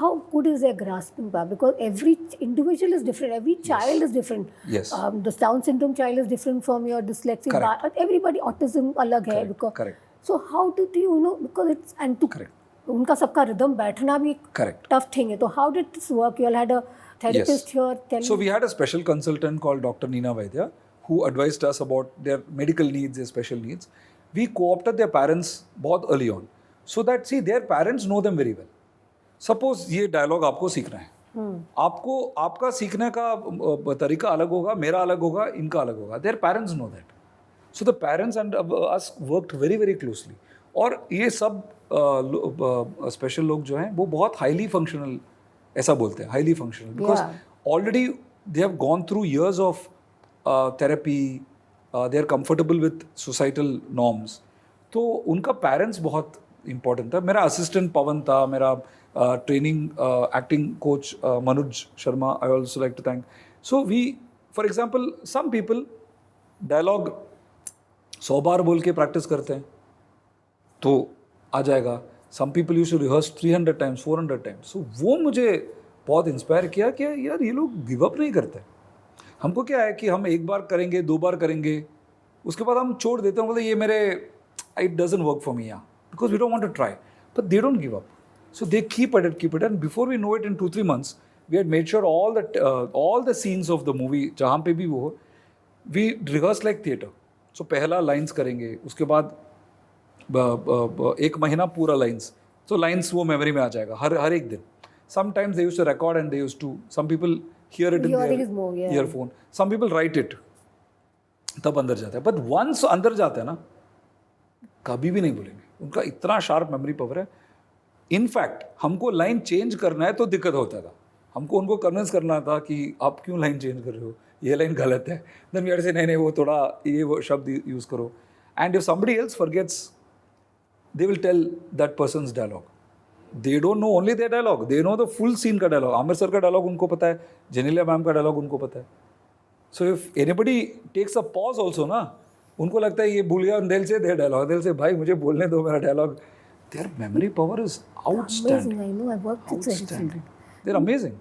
how good is their grasping power? Because every individual is different, every child is different. Yes. The Down syndrome child is different from your dyslexic. Correct. Everybody, autism alag hai. Because, Correct. So how did you know? Because it's and to Correct. उनका सबका rhythm बैठना भी Correct. tough thing है. So how did this work? You all had a therapist here. So we had a special consultant called Dr. Neena Vaidya who advised us about their medical needs, their special needs. We co-opted their parents बहुत early on, so that see their parents know them very well. Suppose ये dialogue आपको सीखना है, आपको आपका सीखने का तरीका अलग होगा, मेरा अलग होगा, इनका अलग होगा. Their parents know that. So the parents and us worked very very closely. और ये सब स्पेशल लोग जो हैं वो बहुत हाईली फंक्शनल ऐसा बोलते हैं, highly functional, because already they have gone through years of therapy, they are comfortable with societal norms. तो उनका पेरेंट्स बहुत इंपॉर्टेंट था. मेरा असिस्टेंट पवन था, मेरा training acting coach Manuj Sharma, I also like to thank. So we for example some people dialogue 100 बार बोल के प्रैक्टिस करते हैं तो आ जाएगा. Some people used to rehearse 300 times 400 times. So वो मुझे बहुत इंस्पायर किया कि यार ये लोग गिव अप नहीं करते. हमको क्या है कि हम एक बार करेंगे, 2 बार करेंगे, उसके बाद हम छोड़ देते हैं, मतलब ये मेरे it doesn't work for me यहाँ, because we don't want to try. But they don't give up. So they keep it and before we know it in 2-3 months we had made sure all the scenes of the movie जहाँ पे भी वो we rehearse like theatre. So पहला lines करेंगे, उसके बाद 1 महीना पूरा लाइन्स. तो लाइन्स वो मेमोरी में आ जाएगा हर एक दिन. Sometimes they used to record and they used to, some people hear it in their earphone, some people write it, तब अंदर जाता है. बट वंस अंदर जाता है ना, कभी भी नहीं भूलेंगे. उनका इतना शार्प मेमोरी पावर है. इनफैक्ट हमको लाइन चेंज करना है तो दिक्कत होता था. हमको उनको कन्विंस करना था कि आप क्यों लाइन चेंज कर रहे हो, ये लाइन गलत है. देन वी हैड टू से नहीं वो थोड़ा ये वो शब्द यूज़ करो. And if somebody else forgets, they will tell that person's dialogue. They don't know only their dialogue, they know the full scene का dialogue. आमिर सर का dialogue उनको पता है, जेनेलिया मैम का dialogue उनको पता है. So if anybody takes a pause also ना, उनको लगता है ये भूल गया, they'll say their dialogue, they'll say भाई मुझे बोलने दो मेरा dialogue. Their memory power is outstanding. Amazing, I know, I worked with Outstanding. They're amazing.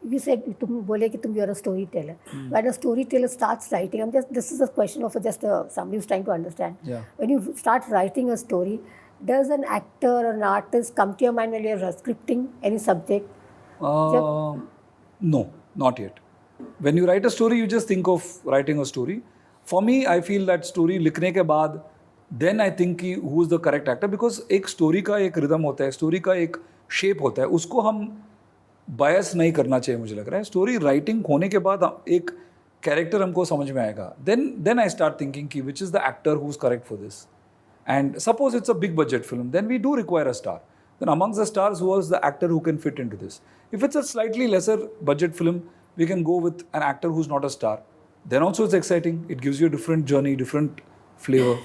You said तुम बोले कि तुम you're a storyteller. When a storyteller starts writing, this is a question of just somebody who's trying to understand. Yeah. When you start writing a story, does an actor or an artist come to your mind when you're scripting any subject? No, not yet. When you write a story, you just think of writing a story. For me, I feel that story लिखने के बाद, then I think कि who is the correct actor, because एक story का एक rhythm होता है, story का एक shape होता है, उसको हम बायस नहीं करना चाहिए मुझे लग रहा है. स्टोरी राइटिंग होने के बाद एक कैरेक्टर हमको समझ में आएगा. देन आई स्टार्ट थिंकिंग कि which is the actor who is correct for this. And suppose it's a big budget film, then we do require a star. Then amongst the stars who was the actor who can fit into this. If it's a slightly lesser budget film, we can go with an actor who is not a star. Then also it's exciting. It gives you a different journey, different flavour.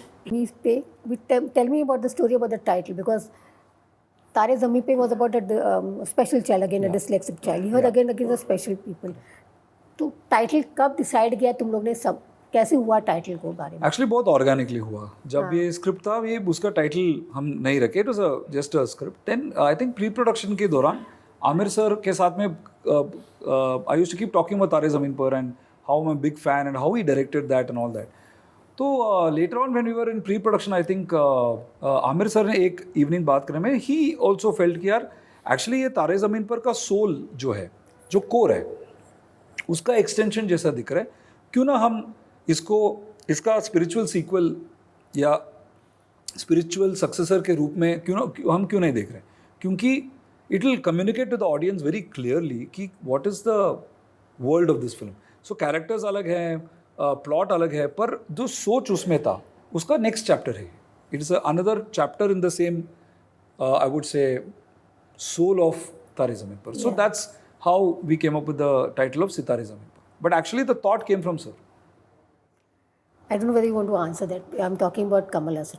Tell me about the story, about the title, because Tare Zameen Pe was about a special child, again a dyslexic child. Here again the special people. तो title कब decide किया तुम लोग ने, सब कैसे हुआ title को बारे में? एक्चुअली बहुत ऑर्गेनिकली हुआ. जब ये स्क्रिप्ट था, ये उसका टाइटल हम नहीं रखे, it was just a script. Then I think pre production के दौरान आमिर सर के साथ में I used to keep talking about Taare Zameen Par and how I am a big fan and how he directed that and all that. तो later on when we were in pre production, I think Aamir sir ने एक evening बात करने में, he also felt कि यार actually ये तारे ज़मीन पर का सोल जो है, जो कोर है, उसका एक्सटेंशन जैसा दिख रहा है. क्यों ना हम इसका स्पिरिचुअल सीक्वल या स्पिरिचुअल सक्सेसर के रूप में हम क्यों नहीं देख रहे हैं? क्योंकि it will communicate to the audience very clearly कि what is the world of this film. So characters अलग हैं, प्लॉट अलग है, पर जो सोच उसमें था उसका नेक्स्ट चैप्टर है. It is another chapter in the same I would say soul of Taare Zameen Par. So that's how we came up with the title of Sitaare Zameen Par. But actually the thought came from sir. I don't know whether you want to answer that. I'm talking about Kamal Haasan.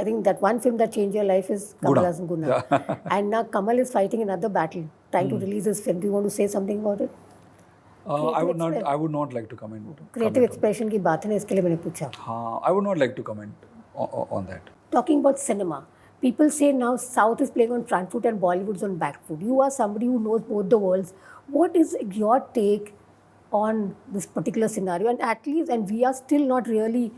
I think that one film that changed your life is Kamal Haasan Guna. Yeah. And now Kamal is fighting another battle, trying to release his film. Do you want to say something about it? I would not like to comment. Creative expression की बात है ना, इसके लिए मैंने पूछा. हाँ, I would not like to comment on that. Talking about cinema, people say now South is playing on front foot and Bollywood's on back foot. You are somebody who knows both the worlds. What is your take on this particular scenario? And at least, and we are still not really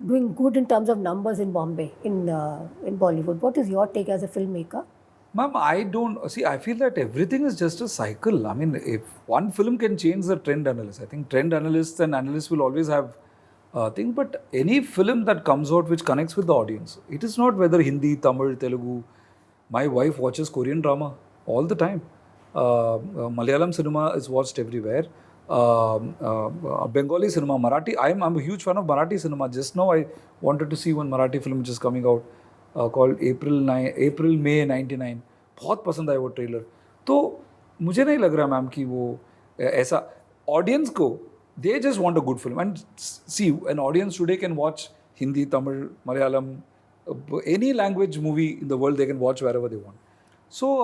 doing good in terms of numbers in Bombay, in Bollywood. What is your take as a filmmaker? Ma'am, I don't see. I feel that everything is just a cycle. I mean, if one film can change the trend analyst, I think trend analysts and analysts will always have thing. But any film that comes out which connects with the audience, it is not whether Hindi, Tamil, Telugu. My wife watches Korean drama all the time. Malayalam cinema is watched everywhere. Bengali cinema, Marathi. I'm a huge fan of Marathi cinema. Just now I wanted to see one Marathi film which is coming out called April May 99. बहुत पसंद आया वो trailer. तो मुझे नहीं लग रहा ma'am कि वो ऐसा ऑडियंस को they just want a good film. And see, an audience today can watch Hindi, Tamil, Malayalam, any language movie in the world they can watch wherever they want. So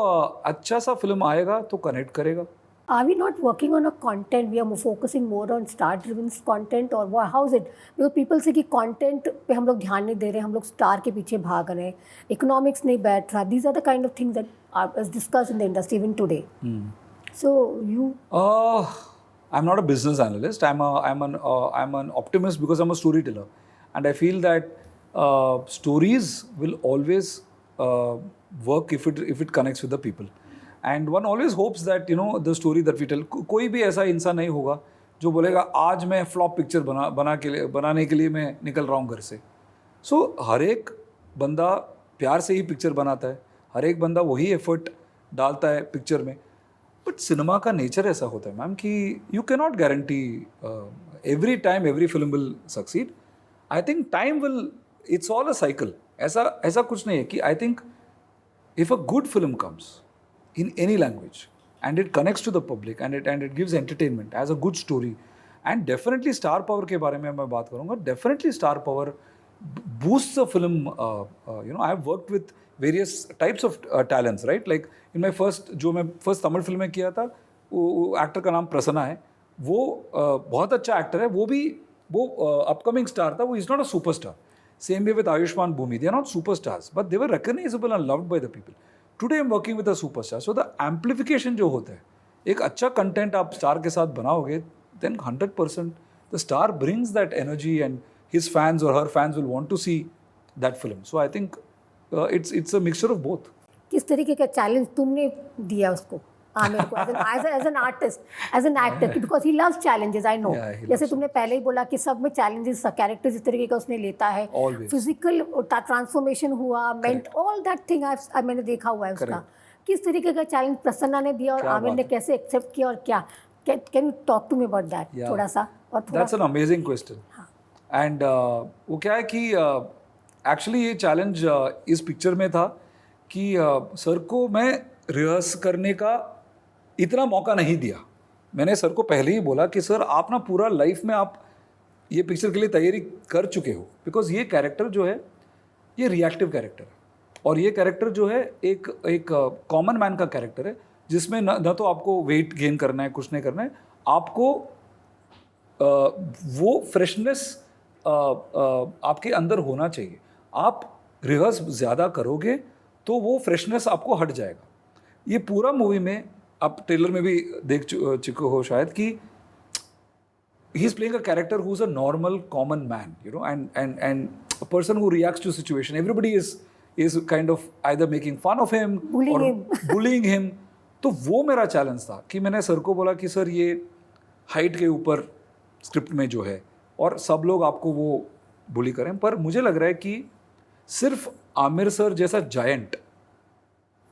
अच्छा सा film आएगा तो connect करेगा. Are we not working on a content? We are focusing more on star-driven content, or how is it? Because people say कि content पे हम लोग ध्यान नहीं दे रहे, हम लोग star के पीछे भाग रहे हैं, economics नहीं बैठ रहा. These are the kind of things that are discussed in the industry even today. So you. I'm not a business analyst. I'm an optimist because I'm a storyteller, and I feel that stories will always work if it connects with the people. And one always hopes that the story that we tell. कोई भी ऐसा इंसान नहीं होगा जो बोलेगा आज मैं फ्लॉप पिक्चर बनाने के लिए मैं निकल रहा हूँ घर से. So हर एक बंदा प्यार से ही पिक्चर बनाता है, हर एक बंदा वही एफर्ट डालता है पिक्चर में. बट सिनेमा का नेचर ऐसा होता है मैम कि you can not guarantee every time every film will succeed. I think time will, it's all a cycle. ऐसा कुछ नहीं है कि I think if a good film comes in any language and it connects to the public and it gives entertainment as a good story, and definitely star power के बारे में मैं बात करूँगा. Definitely star power boosts a film. I have worked with various types of talents, right? Like in my first Tamil film में किया था, वो एक्टर का नाम प्रसन्ना है. वो बहुत अच्छा एक्टर है. वो अपकमिंग स्टार था. वो is not a superstar. Same way with Ayushmann Bhumi. They are not superstars, but they were recognizable and loved by the people. Today I'm working with a superstar. So the amplification जो होता है, एक अच्छा content आप star के साथ बनाओगे, then 100% the star brings that energy and his fans or her fans will want to see that film. So I think it's a mixture of both. किस तरीके का चैलेंज तुमने दिया उसको आमिर को as an artist, as an actor, because he loves challenges, I know. जैसे तुमने पहले ही बोला कि सब में challenges, कैरेक्टर्स इस तरीके का उसने लेता है, फिजिकल ट्रांसफॉर्मेशन हुआ, मेंट ऑल दैट थिंग मैंने देखा हुआ है उसका. किस तरीके का चैलेंज प्रसन्ना ने दिया और आमिर ने कैसे एक्सेप्ट किया और क्या? Can you talk to me about that थोड़ा सा? और that's an amazing question. And वो क्या है कि एक्चुअली ये चैलेंज इस पिक्चर में था कि सर को मैं रिहर्स करने का इतना मौका नहीं दिया. मैंने सर को पहले ही बोला कि सर आप ना पूरा लाइफ में आप ये पिक्चर के लिए तैयारी कर चुके हो, बिकॉज ये कैरेक्टर जो है ये रिएक्टिव कैरेक्टर है, और ये कैरेक्टर जो है एक कॉमन मैन का कैरेक्टर है, जिसमें न तो आपको वेट गेन करना है, कुछ नहीं करना है, आपको वो फ्रेशनेस आपके अंदर होना चाहिए. आप रिहर्स ज़्यादा करोगे तो वो फ्रेशनेस आपको हट जाएगा. ये पूरा मूवी में आप ट्रेलर में भी देख चुके हो शायद कि he is playing a character who's a normal common man, and a person who reacts to situation. Everybody is kind of either making fun of him or bullying him. तो वो मेरा चैलेंज था कि मैंने सर को बोला कि sir ये हाइट के ऊपर स्क्रिप्ट में जो है और सब लोग आपको वो बुली करें, पर मुझे लग रहा है कि सिर्फ आमिर सर जैसा giant,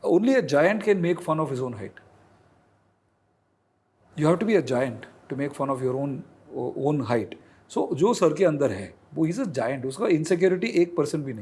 only a giant can make fun of his own height. You have to be a giant to make fun of your own height. So जो सर के अंदर है वो इज अ जायंट, उसका इनसिक्योरिटी 1% भी नहीं.